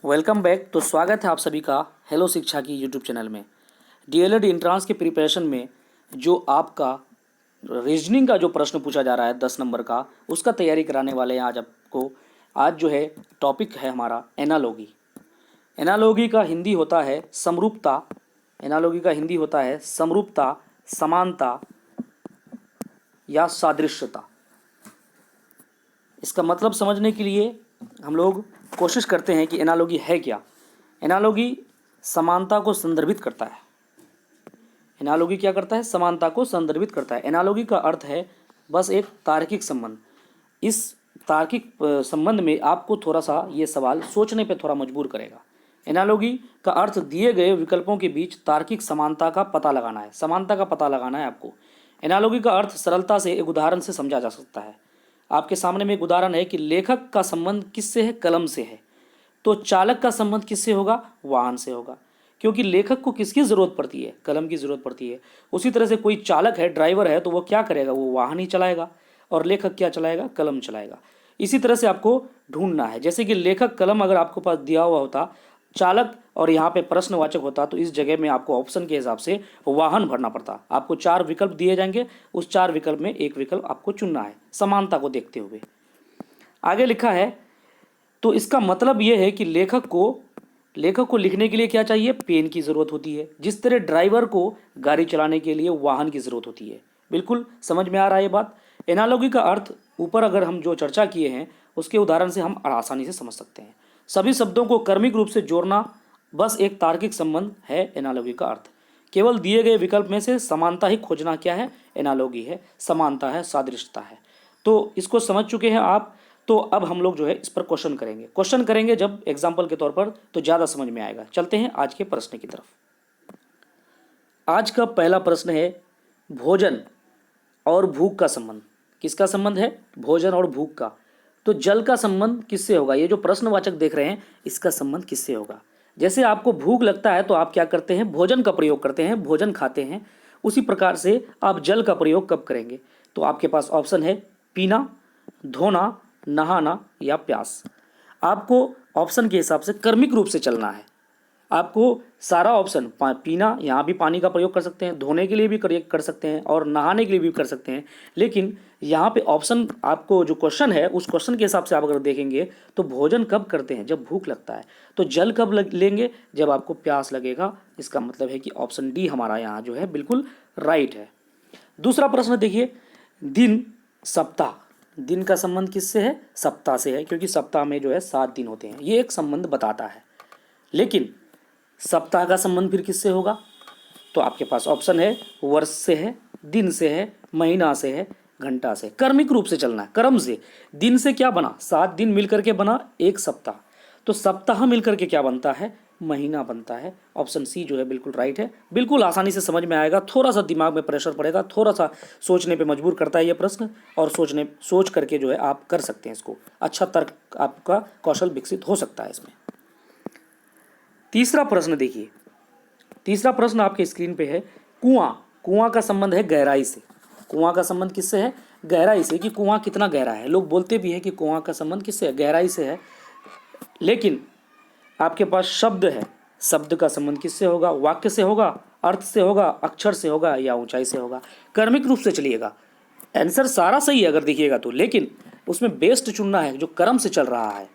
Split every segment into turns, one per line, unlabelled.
Welcome back. तो स्वागत है आप सभी का हेलो शिक्षा की यूट्यूब चैनल में। डीएलएड एंट्रांस के प्रिपरेशन में जो आपका रीजनिंग का जो प्रश्न पूछा जा रहा है 10 नंबर का, उसका तैयारी कराने वाले हैं आज आपको। आज जो है टॉपिक है हमारा एनालॉगी। एनालॉगी का हिंदी होता है समरूपता। एनालॉगी का हिंदी होता है समरूपता, समानता या सादृश्यता। इसका मतलब समझने के लिए हम लोग कोशिश करते हैं कि एनालॉगी है क्या। एनालॉगी समानता को संदर्भित करता है। एनालॉगी क्या करता है? समानता को संदर्भित करता है। एनालॉगी का अर्थ है बस एक तार्किक संबंध। इस तार्किक संबंध में आपको थोड़ा सा ये सवाल सोचने पे थोड़ा मजबूर करेगा। एनालॉगी का अर्थ दिए गए विकल्पों के बीच तार्किक समानता का पता लगाना है। समानता का पता लगाना है आपको। एनालॉगी का अर्थ सरलता से एक उदाहरण से समझा जा सकता है। आपके सामने में एक उदाहरण है कि लेखक का संबंध किससे है? कलम से है। तो चालक का संबंध किससे होगा? वाहन से होगा, क्योंकि लेखक को किसकी ज़रूरत पड़ती है? कलम की ज़रूरत पड़ती है। उसी तरह से कोई चालक है, ड्राइवर है, तो वो क्या करेगा? वो वाहन ही चलाएगा। और लेखक क्या चलाएगा? कलम चलाएगा। इसी तरह से आपको ढूंढना है। जैसे कि लेखक कलम अगर आपको पास दिया हुआ होता, चालक और यहाँ पे प्रश्नवाचक होता, तो इस जगह में आपको ऑप्शन के हिसाब से वाहन भरना पड़ता। आपको 4 विकल्प दिए जाएंगे, उस 4 विकल्प में एक विकल्प आपको चुनना है समानता को देखते हुए। आगे लिखा है, तो इसका मतलब यह है कि लेखक को लिखने के लिए क्या चाहिए? पेन की ज़रूरत होती है। जिस तरह ड्राइवर को गाड़ी चलाने के लिए वाहन की ज़रूरत होती है। बिल्कुल समझ में आ रहा है ये बात। एनालॉगी का अर्थ ऊपर अगर हम जो चर्चा किए हैं उसके उदाहरण से हम आसानी से समझ सकते हैं। सभी शब्दों को क्रमिक रूप से जोड़ना बस एक तार्किक संबंध है एनालॉगी का अर्थ। केवल दिए गए विकल्प में से समानता ही खोजना क्या है? एनालॉगी है। समानता है, सादृश्यता है। तो इसको समझ चुके हैं आप। तो अब हम लोग जो है इस पर क्वेश्चन करेंगे जब एग्जाम्पल के तौर पर, तो ज़्यादा समझ में आएगा। चलते हैं आज के प्रश्न की तरफ। आज का पहला प्रश्न है, भोजन और भूख का संबंध। किसका संबंध है? भोजन और भूख का। तो जल का संबंध किससे होगा? ये जो प्रश्नवाचक देख रहे हैं, इसका संबंध किससे होगा? जैसे आपको भूख लगता है तो आप क्या करते हैं? भोजन का प्रयोग करते हैं, भोजन खाते हैं। उसी प्रकार से आप जल का प्रयोग कब करेंगे? तो आपके पास ऑप्शन है पीना, धोना, नहाना या प्यास। आपको ऑप्शन के हिसाब से क्रमिक रूप से चलना है। आपको सारा ऑप्शन पीना, यहाँ भी पानी का प्रयोग कर सकते हैं, धोने के लिए भी कर सकते हैं और नहाने के लिए भी कर सकते हैं। लेकिन यहाँ पे ऑप्शन, आपको जो क्वेश्चन है उस क्वेश्चन के हिसाब से आप अगर देखेंगे तो भोजन कब करते हैं? जब भूख लगता है। तो जल कब लेंगे? जब आपको प्यास लगेगा। इसका मतलब है कि ऑप्शन डी हमारा यहाँ जो है बिल्कुल राइट है। दूसरा प्रश्न देखिए, दिन, सप्ताह। दिन का संबंध किससे है? सप्ताह से है, क्योंकि सप्ताह में जो है 7 दिन होते हैं। ये एक संबंध बताता है। लेकिन सप्ताह का संबंध फिर किससे होगा? तो आपके पास ऑप्शन है वर्ष से है, दिन से है, महीना से है, घंटा से। क्रमिक रूप से चलना है, क्रम से। दिन से क्या बना? 7 दिन मिलकर के बना एक सप्ताह। तो सप्ताह मिलकर के क्या बनता है? महीना बनता है। ऑप्शन सी जो है बिल्कुल राइट है। बिल्कुल आसानी से समझ में आएगा। थोड़ा सा दिमाग में प्रेशर पड़ेगा, थोड़ा सा सोचने पे मजबूर करता है ये प्रश्न, और सोच करके जो है आप कर सकते हैं इसको। अच्छा तर्क, आपका कौशल विकसित हो सकता है इसमें। तीसरा प्रश्न देखिए। तीसरा प्रश्न आपके स्क्रीन पे है, कुआं। कुआं का संबंध है गहराई से। कुआं का संबंध किससे है? गहराई से, कि कुआं कितना गहरा है। लोग बोलते भी हैं कि कुआं का संबंध किससे है? गहराई से है। लेकिन आपके पास शब्द है, शब्द का संबंध किससे होगा? वाक्य से होगा, अर्थ से होगा, अक्षर से होगा या ऊंचाई से होगा। क्रमिक रूप से चलिएगा। आंसर सारा सही है अगर देखिएगा तो, लेकिन उसमें बेस्ट चुनना है जो क्रम से चल रहा है।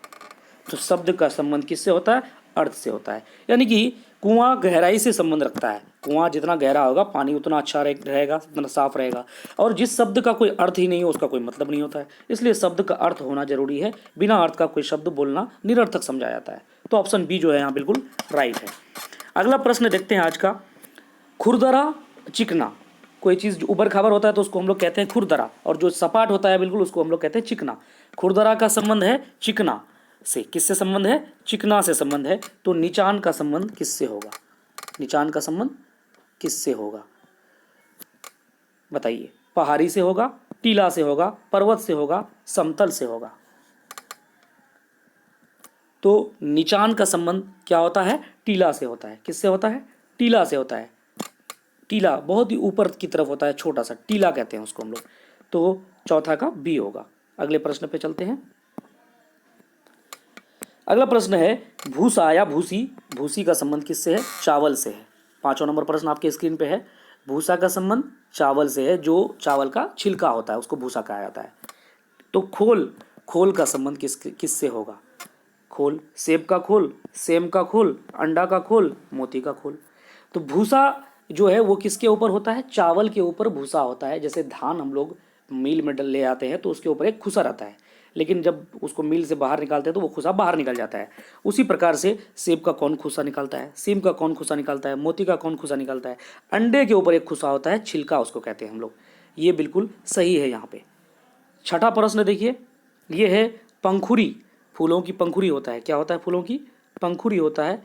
तो शब्द का संबंध किससे होता है? अर्थ से होता है। यानी कि कुआं गहराई से संबंध रखता है। कुआं जितना गहरा होगा पानी उतना अच्छा रहेगा, उतना साफ रहेगा। और जिस शब्द का कोई अर्थ ही नहीं हो उसका कोई मतलब नहीं होता है। इसलिए शब्द का अर्थ होना जरूरी है। बिना अर्थ का कोई शब्द बोलना निरर्थक समझा जाता है। तो ऑप्शन बी जो है यहाँ बिल्कुल राइट है। अगला प्रश्न देखते हैं आज का, खुरदरा, चिकना। कोई चीज़ जो उबड़ खाबड़ होता है तो उसको हम लोग कहते हैं खुरदरा, और जो सपाट होता है बिल्कुल उसको हम लोग कहते हैं चिकना। खुरदरा का संबंध है चिकना से। किससे संबंध है? चिकना से संबंध है। तो निचान का संबंध किससे होगा? निचान का संबंध किससे होगा बताइए? पहाड़ी से होगा, टीला से होगा, पर्वत से होगा, समतल से होगा। तो निचान का संबंध क्या होता है? टीला से होता है। किससे होता है? टीला से होता है। टीला बहुत ही ऊपर की तरफ होता है, छोटा सा टीला कहते हैं उसको हम लोग। तो चौथा का बी होगा। अगले प्रश्न पे चलते हैं। अगला प्रश्न है भूसा या भूसी, भूसी का संबंध किससे है? चावल से है। 5वां नंबर प्रश्न आपके स्क्रीन पे है, भूसा का संबंध चावल से है, जो चावल का छिलका होता है उसको भूसा कहा जाता है। तो खोल, खोल का संबंध किससे होगा? खोल, सेब का खोल, सेम का खोल, अंडा का खोल, मोती का खोल। तो भूसा जो है वो किसके ऊपर होता है? चावल के ऊपर भूसा होता है। जैसे धान हम लोग मिल में ले आते हैं तो उसके ऊपर एक खुसा रहता है, लेकिन जब उसको मिल से बाहर निकालते हैं तो वो खुसा बाहर निकल जाता है। उसी प्रकार से सेब का कौन खुसा निकालता है? सेम का कौन खुसा निकालता है? मोती का कौन खुसा निकालता है? अंडे के ऊपर एक खुसा होता है, छिलका उसको कहते हैं हम लोग। ये बिल्कुल सही है यहाँ पे। 6ठा प्रश्न देखिए, ये है पंखुड़ी, फूलों की पंखुड़ी होता है। क्या होता है? फूलों की पंखुड़ी होता है।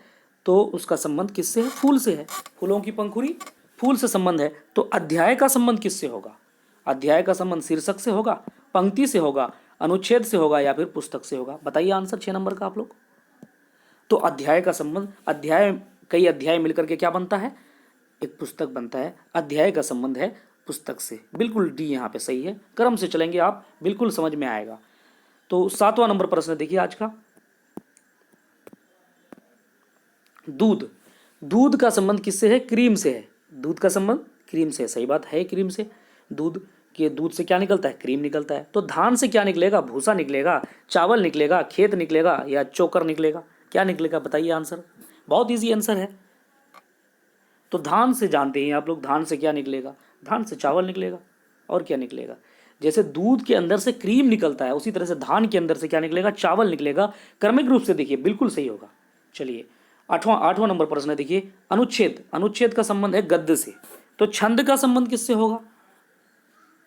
तो उसका संबंध किससे है? फूल से है। फूलों की पंखुड़ी फूल से संबंध है। तो अध्याय का संबंध किससे होगा? अध्याय का संबंध शीर्षक से होगा, पंक्ति से होगा, अनुच्छेद से होगा या फिर पुस्तक से होगा? बताइए आंसर 6 नंबर का आप लोग। तो अध्याय का संबंध, अध्याय, कई अध्याय मिलकर के क्या बनता है? एक पुस्तक बनता है। अध्याय का संबंध है पुस्तक से। बिल्कुल डी यहाँ पे सही है। क्रम से चलेंगे आप, बिल्कुल समझ में आएगा। तो 7वां नंबर प्रश्न देखिए आज का, दूध, दूध का संबंध किससे है? क्रीम से है। दूध का संबंध क्रीम से है। सही बात है, क्रीम से। दूध के, दूध से क्या निकलता है? क्रीम निकलता है। तो धान से क्या निकलेगा? भूसा निकलेगा, चावल निकलेगा, खेत निकलेगा या चोकर निकलेगा? क्या निकलेगा? बताइए आंसर। बहुत इजी आंसर है। तो धान से जानते हैं आप लोग, धान से क्या निकलेगा? धान से चावल निकलेगा। और क्या निकलेगा? जैसे दूध के अंदर से क्रीम निकलता है, उसी तरह से धान के अंदर से क्या निकलेगा? चावल निकलेगा। क्रमिक रूप से देखिए, बिल्कुल सही होगा। चलिए आठवां नंबर प्रश्न है, देखिए अनुच्छेद, अनुच्छेद का संबंध है गद्य से। तो छंद का संबंध किससे होगा?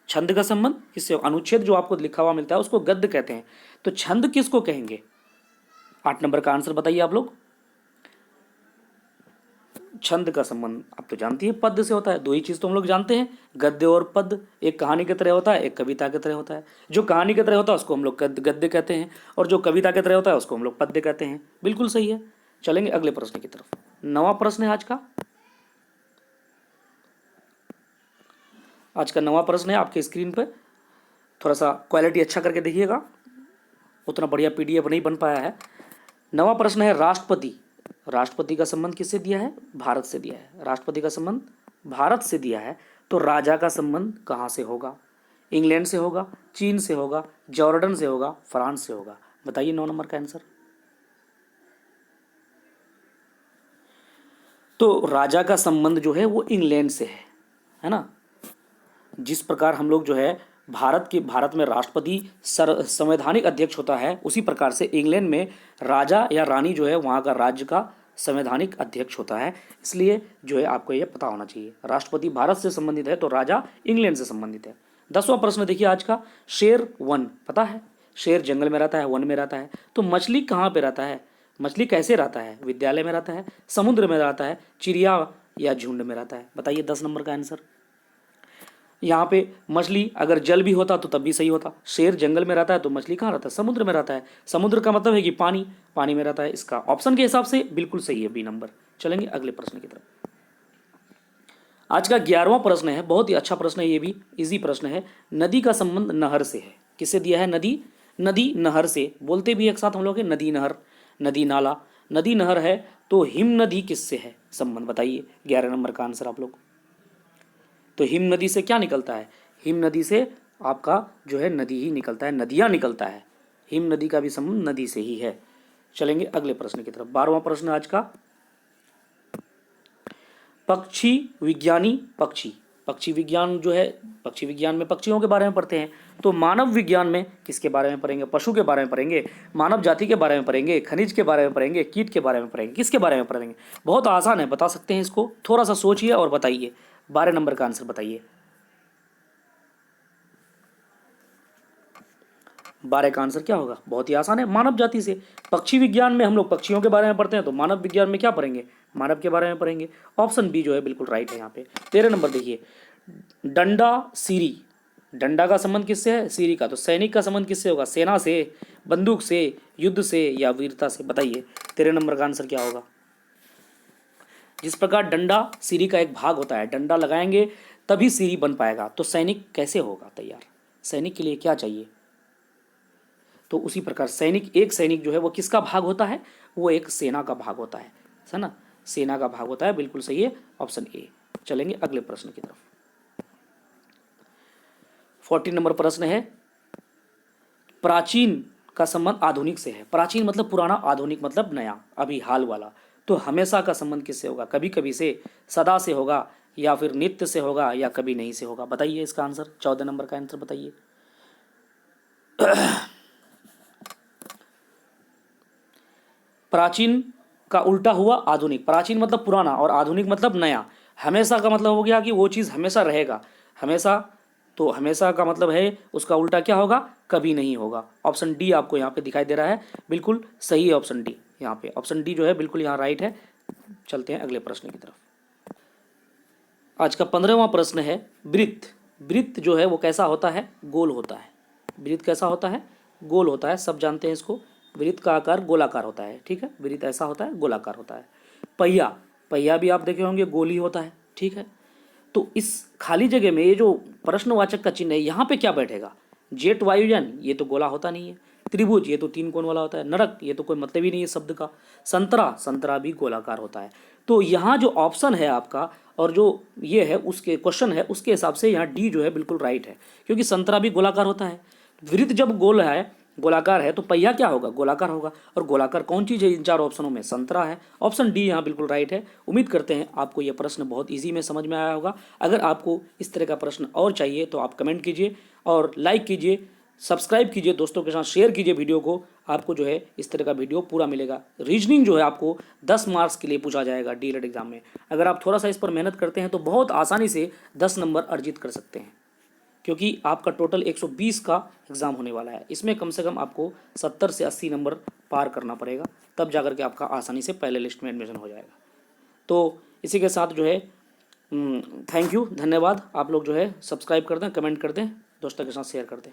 छंद का संबंध किससे होगा? अनुच्छेद जो आपको लिखा हुआ मिलता है उसको गद्य कहते हैं। तो छंद किसको कहेंगे? 8 नंबर का आंसर बताइए आप लोग। छंद का संबंध आप तो जानती है पद्य से होता है। दो ही चीज तो हम लोग जानते हैं, गद्य और पद्य। एक कहानी की तरह होता है, एक कविता की तरह होता है। जो कहानी की तरह होता है उसको हम लोग गद्य कहते हैं, और जो कविता की तरह होता है उसको हम लोग पद्य कहते हैं। बिल्कुल सही है। चलेंगे अगले प्रश्न की तरफ। 9वां प्रश्न है आज का। आज का 9वां प्रश्न है आपके स्क्रीन पर। थोड़ा सा क्वालिटी अच्छा करके देखिएगा, उतना बढ़िया पीडीएफ नहीं बन पाया है। 9वां प्रश्न है राष्ट्रपति। राष्ट्रपति का संबंध किससे दिया है? भारत से दिया है। राष्ट्रपति का संबंध भारत से दिया है। तो राजा का संबंध कहाँ से होगा? इंग्लैंड से होगा, चीन से होगा, जॉर्डन से होगा, फ्रांस से होगा? बताइए 9 नंबर का आंसर। तो राजा का संबंध जो है वो इंग्लैंड से है ना। जिस प्रकार हम लोग जो है भारत में राष्ट्रपति संवैधानिक अध्यक्ष होता है, उसी प्रकार से इंग्लैंड में राजा या रानी जो है वहाँ का राज्य का संवैधानिक अध्यक्ष होता है। इसलिए जो है आपको यह पता होना चाहिए, राष्ट्रपति भारत से संबंधित है तो राजा इंग्लैंड से संबंधित है। 10वां प्रश्न देखिए आज का, शेर वन, पता है शेर जंगल में रहता है, वन में रहता है। तो मछली कहाँ पे रहता है? मछली कैसे रहता है? विद्यालय में रहता है, समुद्र में रहता है, चिड़िया या झुंड में रहता है? बताइए 10 नंबर का आंसर। यहाँ पे मछली अगर जल भी होता तो तब भी सही होता। शेर जंगल में रहता है तो मछली कहाँ रहता है? समुद्र में रहता है। समुद्र का मतलब है कि पानी, पानी में रहता है। इसका ऑप्शन के हिसाब से बिल्कुल सही है, बी नंबर। चलेंगे अगले प्रश्न की तरफ। आज का 11वां प्रश्न है, बहुत ही अच्छा प्रश्न है, ये भी इजी प्रश्न है। नदी का संबंध नहर से है। किससे दिया है? नदी, नदी नहर से बोलते भी एक साथ हम लोग नदी नहर, नदी नाला, नदी नहर है। तो हिम नदी किससे है संबंध? बताइए 11 नंबर का आंसर आप लोग। तो हिम नदी से क्या निकलता है? हिम नदी से आपका जो है नदी ही निकलता है, नदियाँ निकलता है। हिम नदी का भी संबंध नदी से ही है। चलेंगे अगले प्रश्न की तरफ। 12वां प्रश्न आज का, पक्षी विज्ञानी पक्षी। पक्षी विज्ञान जो है, पक्षी विज्ञान में पक्षियों के बारे में पढ़ते हैं। तो मानव विज्ञान में किसके बारे में पढ़ेंगे? पशु के बारे में पढ़ेंगे, मानव जाति के बारे में पढ़ेंगे, खनिज के बारे में पढ़ेंगे, कीट के बारे में पढ़ेंगे, किसके बारे में पढ़ेंगे? बहुत आसान है, बता सकते हैं इसको। थोड़ा सा सोचिए और बताइए। 12 नंबर का आंसर बताइए। 12 का आंसर क्या होगा? बहुत ही आसान है, मानव जाति से। पक्षी विज्ञान में हम लोग पक्षियों के बारे में पढ़ते हैं, तो मानव विज्ञान में क्या पढ़ेंगे? मानव के बारे में पढ़ेंगे। ऑप्शन बी जो है बिल्कुल राइट है यहाँ पे। 13 नंबर देखिए, डंडा सीरी। डंडा का संबंध किससे है? सीरी का। तो सैनिक का संबंध किससे होगा? सेना से, बंदूक से, युद्ध से या वीरता से? बताइए 13 नंबर का आंसर क्या होगा? जिस प्रकार डंडा सीरी का एक भाग होता है, डंडा लगाएंगे तभी सीरी बन पाएगा। तो सैनिक कैसे होगा तैयार? सैनिक के लिए क्या चाहिए? तो उसी प्रकार सैनिक, एक सैनिक जो है वो किसका भाग होता है, वो एक सेना का भाग होता है ना, सेना का भाग होता है, बिल्कुल सही है ऑप्शन ए। चलेंगे अगले प्रश्न की तरफ। 14 नंबर प्रश्न है, प्राचीन का संबंध आधुनिक से है। प्राचीन मतलब पुराना, आधुनिक मतलब नया, अभी हाल वाला। तो हमेशा का संबंध किससे होगा, कभी कभी से, सदा से होगा, या फिर नित्य से होगा, या कभी नहीं से होगा। बताइए इसका आंसर, 14 नंबर का आंसर बताइए। प्राचीन का उल्टा हुआ आधुनिक। प्राचीन मतलब पुराना और आधुनिक मतलब नया। हमेशा का मतलब हो गया कि वो चीज़ हमेशा रहेगा, हमेशा, तो हमेशा का मतलब है उसका उल्टा क्या होगा, कभी नहीं होगा। ऑप्शन डी आपको यहाँ पे दिखाई दे रहा है, बिल्कुल सही है ऑप्शन डी। यहाँ पे ऑप्शन डी जो है बिल्कुल यहाँ राइट है। चलते हैं अगले प्रश्न की तरफ। आज का 15वां प्रश्न है, वृत्त। वृत्त जो है वो कैसा होता है, गोल होता है। वृत्त कैसा होता है, गोल होता है, सब जानते हैं इसको। वृत्त का आकार गोलाकार होता है, ठीक है, वृत्त ऐसा होता है, गोलाकार होता है। पहिया, पहिया भी आप देखे होंगे गोल ही होता है, ठीक है। तो इस खाली जगह में ये जो प्रश्नवाचक का चिन्ह है, यहाँ पे क्या बैठेगा, जेट वायुयान, ये तो गोला होता नहीं है। त्रिभुज, ये तो तीन कोण वाला होता है। नरक, ये तो कोई मतलब ही नहीं है शब्द का। संतरा, संतरा भी गोलाकार होता है। तो यहाँ जो ऑप्शन है आपका और जो ये है उसके क्वेश्चन है उसके हिसाब से यहाँ डी जो है बिल्कुल राइट है, क्योंकि संतरा भी गोलाकार होता है। वृत्त जब गोल है, गोलाकार है, तो पहिया क्या होगा, गोलाकार होगा। और गोलाकार कौन चीज़ है इन चार ऑप्शनों में, संतरा है। ऑप्शन डी यहाँ बिल्कुल राइट है। उम्मीद करते हैं आपको यह प्रश्न बहुत इजी में समझ में आया होगा। अगर आपको इस तरह का प्रश्न और चाहिए तो आप कमेंट कीजिए और लाइक कीजिए, सब्सक्राइब कीजिए, दोस्तों के साथ शेयर कीजिए वीडियो को। आपको जो है इस तरह का वीडियो पूरा मिलेगा। रीजनिंग जो है आपको 10 मार्क्स के लिए पूछा जाएगा डीएलएड एग्जाम में। अगर आप थोड़ा सा इस पर मेहनत करते हैं तो बहुत आसानी से 10 नंबर अर्जित कर सकते हैं, क्योंकि आपका टोटल 120 का एग्ज़ाम होने वाला है। इसमें कम से कम आपको 70 से 80 नंबर पार करना पड़ेगा, तब जाकर के आपका आसानी से पहले लिस्ट में एडमिशन हो जाएगा। तो इसी के साथ जो है थैंक यू, धन्यवाद। आप लोग जो है सब्सक्राइब कर दें, कमेंट कर दें, दोस्तों के साथ शेयर कर दें।